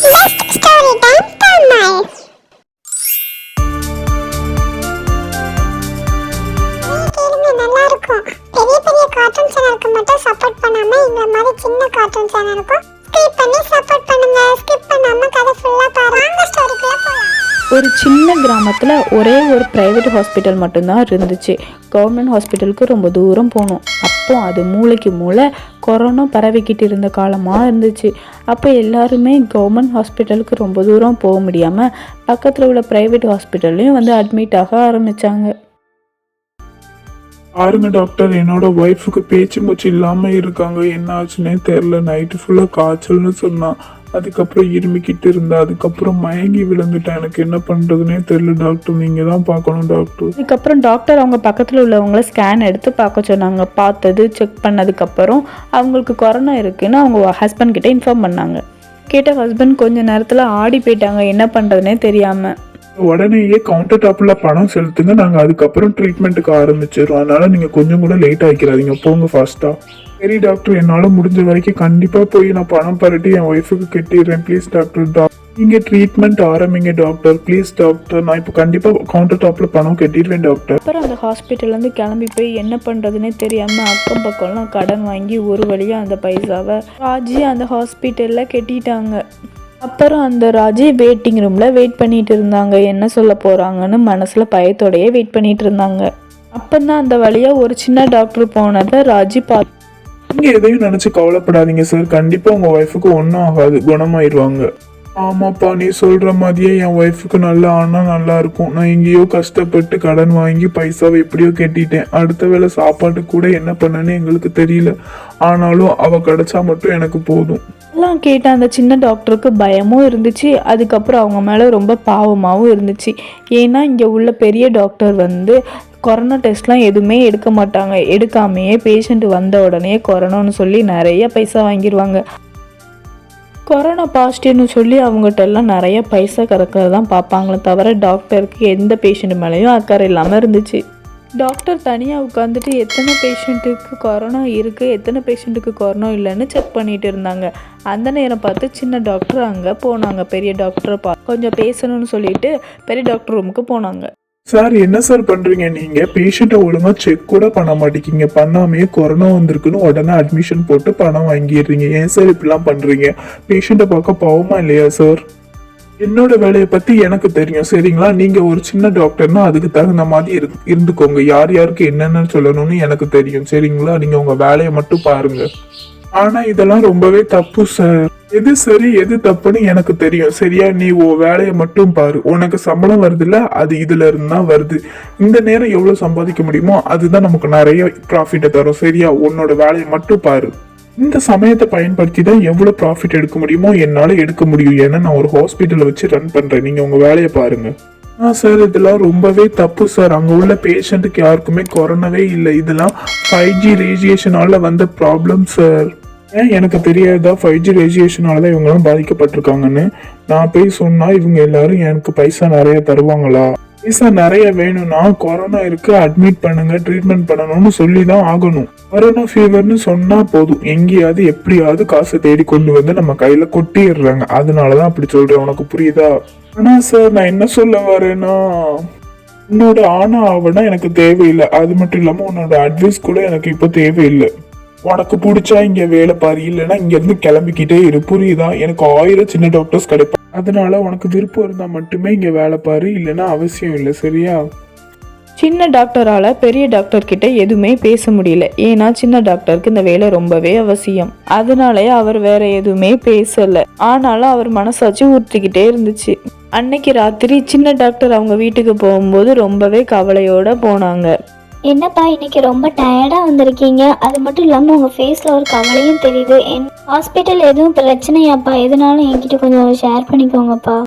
Next story time Tamil. நல்லா இருக்கும். பெரிய பெரிய கார்ட்டூன் சேனலுக்கு மட்டும் சப்போர்ட் பண்ணாம இந்த மாதிரி சின்ன கார்ட்டூன் சேனலுக்கும் ஸ்கிப் பண்ணி சப்போர்ட் பண்ணுங்க. ஸ்கிப் பண்ணாம கதை ஃபுல்லா பாருங்க. ஸ்டோரிக்குள்ள போலாம். ஒரு சின்ன கிராமத்தில் ஒரே ஒரு ப்ரைவேட் ஹாஸ்பிட்டல் மட்டும்தான் இருந்துச்சு. கவர்மெண்ட் ஹாஸ்பிட்டலுக்கு ரொம்ப தூரம் போகணும். அப்போ அது மூளைக்கு மூளை கொரோனா பரவிக்கிட்டு இருந்த காலமாக இருந்துச்சு. அப்போ எல்லாருமே கவர்மெண்ட் ஹாஸ்பிட்டலுக்கு ரொம்ப தூரம் போக முடியாமல் பக்கத்தில் உள்ள ப்ரைவேட் ஹாஸ்பிட்டல்லையும் வந்து அட்மிட் ஆக ஆரம்பித்தாங்க. பாருங்க டாக்டர், என்னோட ஒய்ஃபுக்கு பேச்சு மூச்சு இல்லாமல் இருக்காங்க. என்ன ஆச்சுன்னே தெரில. நைட்டு ஃபுல்லாக காய்ச்சல்னு சொன்னான். அதுக்கப்புறம் இருமிக்கிட்டு இருந்தா. அதுக்கப்புறம் மயங்கி விழுந்துட்டேன். எனக்கு என்ன பண்ணுறதுனே தெரில டாக்டர். நீங்கள் தான் பார்க்கணும் டாக்டர். அதுக்கப்புறம் டாக்டர் அவங்க பக்கத்தில் உள்ளவங்கள ஸ்கேன் எடுத்து பார்க்க சொன்னாங்க. பார்த்தது செக் பண்ணதுக்கப்புறம் அவங்களுக்கு கொரோனா இருக்குன்னு அவங்க ஹஸ்பண்ட் கிட்ட இன்ஃபார்ம் பண்ணாங்க. கேட்ட ஹஸ்பண்ட் கொஞ்சம் நேரத்தில் ஆடி போயிட்டாங்க, என்ன பண்ணுறதுனே தெரியாமல். உடனேயே கவுண்டர் டாப்ல பணம் செலுத்துங்க, நாங்கள் அதுக்கப்புறம் ட்ரீட்மெண்ட்டுக்கு ஆரம்பிச்சிடுறோம். அதனால நீங்கள் கொஞ்சம் கூட லேட் ஆகிக்கிறாதீங்க, போங்க ஃபாஸ்ட்டாக. சரி டாக்டர், என்னால் முடிஞ்ச வரைக்கும் கண்டிப்பாக போய் நான் பணம் பரட்டி என் ஒய்ஃபுக்கு கட்டிடுறேன். ப்ளீஸ் டாக்டர், நீங்கள் ட்ரீட்மெண்ட் ஆரம்பிங்க டாக்டர். ப்ளீஸ் டாக்டர், நான் இப்போ கண்டிப்பாக கவுண்டர் டாப்பில் பணம் கட்டிடுவேன் டாக்டர். அப்புறம் அந்த ஹாஸ்பிட்டல்லேருந்து கிளம்பி போய் என்ன பண்ணுறதுனே தெரியாமல் அக்கம் பக்கம்லாம் கடன் வாங்கி ஒரு வழியாக அந்த பைசாவை ராஜி அந்த ஹாஸ்பிட்டலில் கட்டிட்டாங்க. அப்புறம் அந்த ராஜி வெயிட்டிங் ரூமில் வெயிட் பண்ணிட்டு இருந்தாங்க. என்ன சொல்ல போகிறாங்கன்னு மனசில் பயத்தோடையே வெயிட் பண்ணிட்டு இருந்தாங்க. அப்போ தான் அந்த வழியாக ஒரு சின்ன டாக்டர் போனதை ராஜி பார்த்து, நீங்கள் எதையும் நினச்சி கவலைப்படாதீங்க சார், கண்டிப்பாக உங்கள் ஒய்ஃபுக்கு ஒன்றும் ஆகாது, குணமாயிடுவாங்க. ஆமாப்பா, நீ சொல்கிற மாதிரியே என் ஒய்ஃபுக்கு நல்லா ஆனால் நல்லா இருக்கும். நான் எங்கேயோ கஷ்டப்பட்டு கடன் வாங்கி பைசாவை எப்படியோ கட்டிட்டேன். அடுத்த வேளை சாப்பாட்டு கூட என்ன பண்ணேன்னு எங்களுக்கு தெரியல. ஆனாலும் அவள் கிடைச்சா மட்டும் எனக்கு போதும். எல்லாம் கேட்ட அந்த சின்ன டாக்டருக்கு பயமும் இருந்துச்சு. அதுக்கப்புறம் அவங்க மேலே ரொம்ப பாவமாகவும் இருந்துச்சு. ஏன்னா இங்கே உள்ள பெரிய டாக்டர் வந்து கொரோனா டெஸ்ட்லாம் எதுவுமே எடுக்க மாட்டாங்க. எடுக்காமையே பேஷண்ட் வந்த உடனே கொரோனான்னு சொல்லி நிறைய பைசா வாங்கிடுவாங்க. கொரோனா பாசிட்டிவ்னு சொல்லி அவங்ககிட்ட எல்லாம் நிறைய பைசா கறக்கிறது தான் பார்ப்பாங்களே தவிர டாக்டருக்கு எந்த பேஷண்ட் மேலேயும் அக்கறை இல்லாமல் இருந்துச்சு. டாக்டர் தனியாக உட்காந்துட்டு எத்தனை பேஷண்ட்டுக்கு கொரோனா இருக்குது, எத்தனை பேஷண்ட்டுக்கு கொரோனா இல்லைன்னு செக் பண்ணிட்டு இருந்தாங்க. அந்த நேரம் பார்த்து சின்ன டாக்டர் அங்கே போனாங்க. பெரிய டாக்டரை கொஞ்சம் பேசணும்னு சொல்லிட்டு பெரிய டாக்டர் ரூமுக்கு போனாங்க. சார், என்ன சார் பண்ணுறீங்க நீங்கள்? பேஷண்ட்டை ஒழுங்காக செக் கூட பண்ண மாட்டேங்கிங்க. பண்ணாமையே கொரோனா வந்திருக்குன்னு உடனே அட்மிஷன் போட்டு பணம் வாங்கிடுறீங்க. ஏன் சார் இப்படிலாம் பண்ணுறீங்க? பேஷண்ட்டை பார்க்க பாவமா இல்லையா சார்? என்னோட வேலையை பற்றி எனக்கு தெரியும், சரிங்களா? நீங்கள் ஒரு சின்ன டாக்டர்னா அதுக்கு தகுந்த மாதிரி இருந்துக்கோங்க. யார் யாருக்கு என்னென்னு சொல்லணும்னு எனக்கு தெரியும், சரிங்களா? நீங்கள் உங்கள் வேலையை மட்டும் பாருங்க. ஆனால் இதெல்லாம் ரொம்பவே தப்பு சார். எது சரி எது தப்புன்னு எனக்கு தெரியும், சரியா? நீ உன் வேலையை மட்டும் பாரு. உனக்கு சம்பளம் வருதுல்ல, அது இதுல இருந்து தான் வருது. இந்த நேரம் எவ்வளவு சம்பாதிக்க முடியுமோ அதுதான் நமக்கு நிறைய ப்ராஃபிட்டை தரும், சரியா? உன்னோட வேலையை மட்டும் பாரு. இந்த சமயத்தை பயன்படுத்தி தான் எவ்வளவு ப்ராஃபிட் எடுக்க முடியுமோ என்னால எடுக்க முடியும். ஏன்னா நான் ஒரு ஹாஸ்பிட்டலை வச்சு ரன் பண்றேன். நீங்க உங்க வேலையை பாருங்க. சார், இதெல்லாம் ரொம்பவே தப்பு சார். அங்க உள்ள பேஷண்ட்டுக்கு யாருக்குமே கொரோனாவே இல்லை. இதெல்லாம் 5G ரேடியேஷனால வந்த ப்ராப்ளம் சார். ஏன் எனக்கு தெரியாதா 5G ரேடியேஷனால தான் இவங்கெல்லாம் பாதிக்கப்பட்டிருக்காங்கன்னு? நான் போய் சொன்னா இவங்க எல்லாரும் எனக்கு பைசா நிறைய தருவாங்களா? பைசா நிறைய வேணும்னா கொரோனா இருக்கு, அட்மிட் பண்ணுங்க, ட்ரீட்மெண்ட் பண்ணணும்னு சொல்லி தான் ஆகணும். கொரோனா ஃபீவர்னு சொன்னா போதும், எங்கேயாவது எப்படியாவது காசை தேடி கொண்டு வந்து நம்ம கையில கொட்டிடுறாங்க. அதனாலதான் அப்படி சொல்றேன், உனக்கு புரியுதா? ஆனா சார், நான் என்ன சொல்ல வரேன்னா, உன்னோட ஆனா ஆவணம் எனக்கு தேவையில்லை. அது மட்டும் இல்லாம உன்னோட அட்வைஸ் கூட எனக்கு இப்போ தேவையில்லை. உனக்கு பிடிச்சா இங்க வேலை பாரு, இல்லைன்னா இங்க இருந்து கிளம்பிக்கிட்டே இரு, புரியுதா? எனக்கு 1000 சின்ன டாக்டர்ஸ் கிடைப்பாங்க. அதனால உனக்கு விருப்பம் இருந்தா மட்டுமே இங்க வேலை பாரு, இல்லைன்னா அவசியம் இல்லை, சரியா? சின்ன டாக்டரால் பெரிய டாக்டர் கிட்ட எதுவுமே பேச முடியல. ஏன்னா சின்ன டாக்டருக்கு இந்த வேலை ரொம்பவே அவசியம். அதனாலயே அவர் வேற எதுவுமே பேசல. ஆனாலும் அவர் மனசாட்சி ஊற்றிக்கிட்டே இருந்துச்சு. அன்னைக்கு ராத்திரி சின்ன டாக்டர் அவங்க வீட்டுக்கு போகும்போது ரொம்பவே கவலையோட போனாங்க. என்னப்பா, இன்னைக்கு ரொம்ப டயர்டா வந்திருக்கீங்க. அது மட்டும் இல்லாம உங்க ஃபேஸ்ல ஒரு கவலையும் தெரியுது. ஹாஸ்பிட்டல் எதுவும் பிரச்சனையாப்பா? எதுனாலும் என்கிட்ட கொஞ்சம் ஷேர் பண்ணிக்கோங்கப்பா.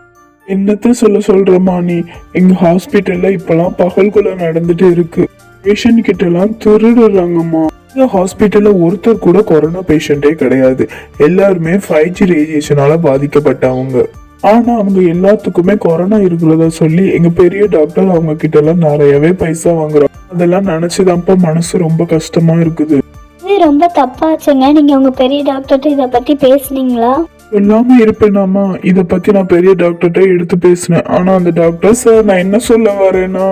என்னத்த சொல்றமா நீ? எங்க ஹாஸ்பிட்டல்ல இப்பெல்லாம் பகல்குள்ள நடந்துட்டு இருக்கு. பேஷண்ட் கிட்ட எல்லாம் திருடுறாங்கம்மா. இந்த ஹாஸ்பிட்டல்ல ஒருத்தர் கூட கொரோனா பேஷண்டே கிடையாது. எல்லாருமே 5G ரேடியேஷனால பாதிக்கப்பட்டவங்க. ஆனா அவங்க எல்லாத்துக்குமே கொரோனா இருக்கிறதா சொல்லி எங்க பெரிய டாக்டர் அவங்க கிட்ட எல்லாம் நிறையவே பைசா வாங்குறாங்க. அதெல்லாம் நினைச்சுதான்ப்பா மனசு ரொம்ப கஷ்டமா இருக்குது. இது ரொம்ப தப்பாச்சுங்க. நீங்க உங்க பெரிய டாக்டர்கிட்ட இதை பத்தி பேசுனீங்களா? சொல்லாம இருப்பேனாமா? இத பத்தி நான் பெரிய டாக்டர்கிட்ட எடுத்து பேசினேன். ஆனா அந்த டாக்டர், சார் நான் என்ன சொல்ல வரேன்னா,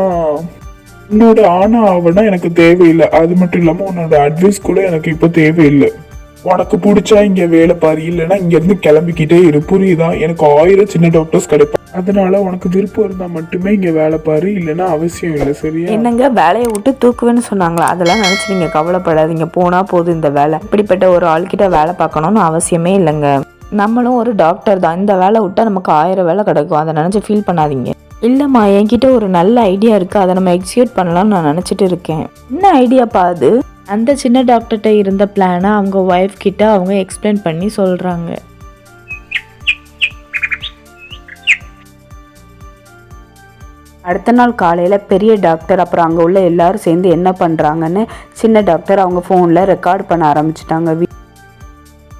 உன்னோட ஆனா ஆவனா எனக்கு தேவையில்லை. அது மட்டும் இல்லாம உன்னோட அட்வைஸ் கூட எனக்கு இப்போ தேவையில்லை. உனக்கு பிடிச்சா இங்க வேலை பாரு, இல்லைன்னா இங்க இருந்து கிளம்பிக்கிட்டே இரு. புரியுதா? எனக்கு 1000 சின்ன டாக்டர்ஸ் கிடைப்பாங்க. அதனால உனக்கு விருப்பம் இருந்தா மட்டுமே இங்க வேலை பாரு, இல்லைன்னா அவசியம் இல்லை. சரியா? என்னங்க வேலையை விட்டு தூக்குவேன்னு சொன்னாங்களா? அதெல்லாம் நினச்சி நீங்கள் கவலைப்படாதீங்க. போனால் போதும் இந்த வேலை. இப்படிப்பட்ட ஒரு ஆள்கிட்ட வேலை பார்க்கணுன்னு அவசியமே இல்லைங்க. நம்மளும் ஒரு டாக்டர் தான். இந்த வேலை விட்டால் நமக்கு 1000 வேலை கிடைக்கும். அதை நினச்சி ஃபீல் பண்ணாதீங்க. இல்லைம்மா, என்கிட்ட ஒரு நல்ல ஐடியா இருக்குது, அதை நம்ம எக்ஸிக்யூட் பண்ணலாம்னு நான் நினச்சிட்டு இருக்கேன். என்ன ஐடியாப்பா அது? அந்த சின்ன டாக்டர்கிட்ட இருந்த பிளானை அவங்க ஒய்ஃப் கிட்ட அவங்க எக்ஸ்பிளைன் பண்ணி சொல்கிறாங்க. அடுத்த நாள் காலையில் பெரிய டாக்டர் அப்புறம் அங்கே உள்ள எல்லாரும் சேர்ந்து என்ன பண்ணுறாங்கன்னு சின்ன டாக்டர் அவங்க ஃபோனில் ரெக்கார்ட் பண்ண ஆரம்பிச்சிட்டாங்க.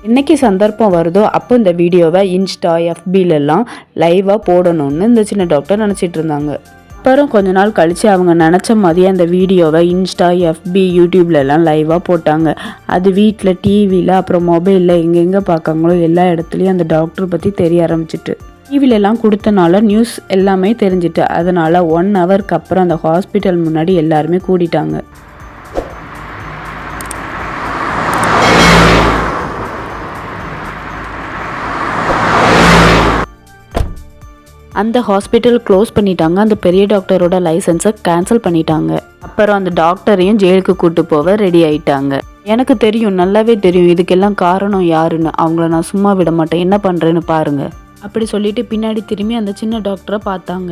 என்னைக்கு சந்தர்ப்பம் வருதோ அப்போ இந்த வீடியோவை இன்ஸ்டா எஃபிலெல்லாம் லைவாக போடணும்னு இந்த சின்ன டாக்டர் நினச்சிட்டு இருந்தாங்க. அப்புறம் கொஞ்ச நாள் கழித்து அவங்க நினச்ச மாதிரியே அந்த வீடியோவை இன்ஸ்டா எஃபி யூடியூப்லலாம் லைவாக போட்டாங்க. அது வீட்டில் டிவியில் அப்புறம் மொபைலில் எங்கெங்கே பார்க்காங்களோ எல்லா இடத்துலையும் அந்த டாக்டர் பற்றி தெரிய ஆரம்பிச்சிட்டு டிவிலெலாம் கொடுத்தனால நியூஸ் எல்லாமே தெரிஞ்சிட்டு அதனால் 1 ஹவருக்கு அப்புறம் அந்த ஹாஸ்பிட்டல் முன்னாடி எல்லாருமே கூடிட்டாங்க. அந்த ஹாஸ்பிட்டல் க்ளோஸ் பண்ணிட்டாங்க. அந்த பெரிய டாக்டரோட லைசன்ஸை கேன்சல் பண்ணிட்டாங்க. அப்புறம் அந்த டாக்டரையும் ஜெயிலுக்கு கூட்டு போக ரெடி ஆயிட்டாங்க. எனக்கு தெரியும், நல்லாவே தெரியும் இதுக்கெல்லாம் காரணம் யாருன்னு. அவங்கள நான் சும்மா விட மாட்டேன், என்ன பண்ணுறேன்னு பாருங்க அப்படி சொல்லிட்டு பின்னாடி திரும்பி அந்த சின்ன டாக்டரை பார்த்தாங்க.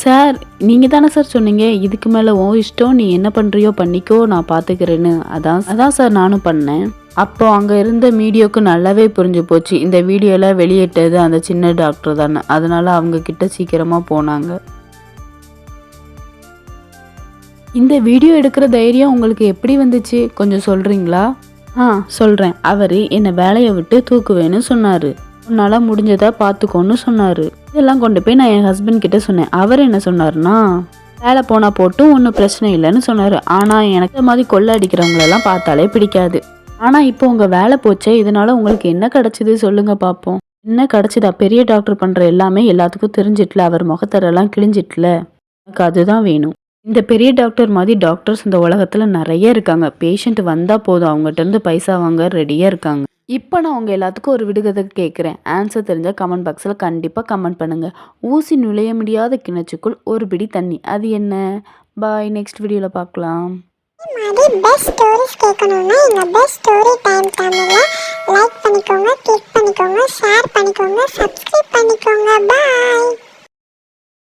சார், நீங்கள் தானே சார் சொன்னீங்க இதுக்கு மேலே ஓ இஷ்டம், நீ என்ன பண்ணுறியோ பண்ணிக்கோ, நான் பார்த்துக்கிறேன்னு. அதான் சார் நானும் பண்ணேன். அப்போ அங்கே இருந்த மீடியாவுக்கு நல்லாவே புரிஞ்சு போச்சு இந்த வீடியோவில் வெளியிட்டது அந்த சின்ன டாக்டர் தானே. அதனால அவங்க கிட்ட சீக்கிரமாக போனாங்க. இந்த வீடியோ எடுக்கிற தைரியம் உங்களுக்கு எப்படி வந்துச்சு கொஞ்சம் சொல்கிறீங்களா? சொல்கிறேன். அவர் என்னை வேலையை விட்டு தூக்குவேன்னு சொன்னார். உன்னால் முடிஞ்சதா பார்த்துக்கோன்னு சொன்னார். இதெல்லாம் கொண்டு போய் நான் என் ஹஸ்பண்ட் கிட்ட சொன்னேன். அவர் என்ன சொன்னார்னா, வேலை போனால் போட்டும் ஒன்றும் பிரச்சனை இல்லைன்னு சொன்னார். ஆனால் எனக்கு இந்த மாதிரி கொள்ளை அடிக்கிறவங்களெல்லாம் பார்த்தாலே பிடிக்காது. ஆனால் இப்போ உங்கள் வேலை போச்சே, இதனால உங்களுக்கு என்ன கிடச்சிது சொல்லுங்க பார்ப்போம். என்ன கிடச்சிதா? பெரிய டாக்டர் பண்ணுற எல்லாமே எல்லாத்துக்கும் தெரிஞ்சிட்டல, அவர் முகத்தரெல்லாம் கிழிஞ்சிட்டல. எனக்கு அதுதான் வேணும். இந்த பெரிய டாக்டர் மாதிரி டாக்டர்ஸ் இந்த உலகத்தில் நிறைய இருக்காங்க. பேஷண்ட் வந்தால் போதும் அவங்ககிட்ட இருந்து பைசா வாங்க ரெடியாக இருக்காங்க. இப்போ நான் உங்கள் எல்லாத்துக்கும் ஒரு விடுகதை கேட்குறேன். ஆன்சர் தெரிஞ்சால் கமெண்ட் பாக்ஸில் கண்டிப்பாக கமெண்ட் பண்ணுங்கள். ஊசி நுழைய முடியாத கிணச்சுக்குள் ஒரு பிடி தண்ணி, அது என்ன? பாய், நெக்ஸ்ட் வீடியோவில் பார்க்கலாம். மாதிரி பெஸ்ட் ஸ்டோரிஸ் கேட்கணும்னா எங்கள் பெஸ்ட் ஸ்டோரி டைம் சேனலை லைக் பண்ணிக்கோங்க, கிளிக் பண்ணிக்கோங்க, ஷேர் பண்ணிக்கோங்க, சப்ஸ்கிரைப் பண்ணிக்கோங்க. பாய்.